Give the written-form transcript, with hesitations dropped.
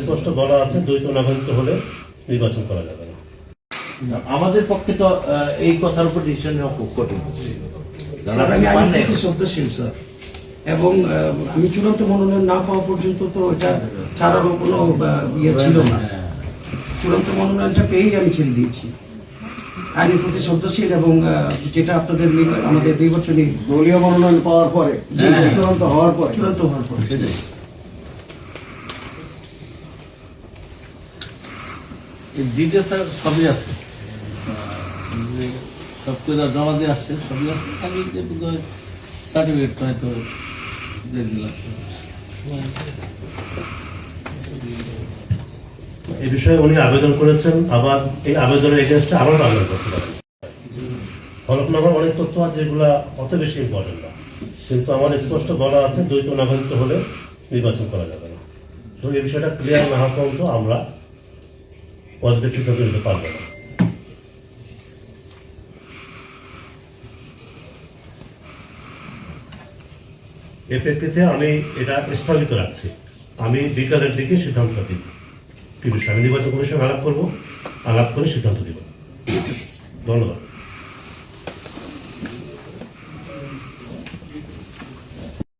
স্পষ্ট বলা আছে দ্বৈত নাগরিকত্ব হলে নির্বাচন করা যাবে না। আমাদের পক্ষে তো এই কথার উপর ডিসিশন নেওয়া খুব কঠিন হচ্ছে। আমি শ্রদ্ধাশীল স্যার, এবং আমি চূড়ান্ত মনোনয়ন না পাওয়া পর্যন্ত তো এটা ছাড়ারও কোনো ইয়ে ছিল না। চূড়ান্ত মনোনয়নটা পেয়েই আমি ছেড়ে দিয়েছি। আইনের প্রতি শ্রদ্ধাশীল, এবং যেটা আপনাদের আমাদের নির্বাচনী দলীয় মনোনয়ন পাওয়ার পরে, চূড়ান্ত হওয়ার পরে, ডিটেলস সবই আছে, সব করে জমা দিয়ে আসছে, সবই আছে। খালি যে সার্টিফিকেটটা হয়তো এই বিষয়ে উনি আবেদন করেছেন, আবার এই আবেদনের এগেনস্টে আরও আবেদন করতে পারেন। হলফনামার অনেক তথ্য আছে যেগুলো অত বেশি ইম্পর্টেন্ট না, কিন্তু আমার স্পষ্ট বলা আছে দ্বৈত নাগরিকত্ব হলে নির্বাচন করা যাবে না। তো এই বিষয়টা ক্লিয়ার না হওয়া পর্যন্ত আমরা পজিটিভ সিদ্ধান্ত নিতে পারবো না। এর প্রেক্ষিতে আমি এটা স্থগিত রাখছি। আমি বিকালের দিকে সিদ্ধান্ত দিব কি বিষয়ে আমি নির্বাচন কমিশন আলাপ করবো, আলাপ করে সিদ্ধান্ত দিব। ধন্যবাদ।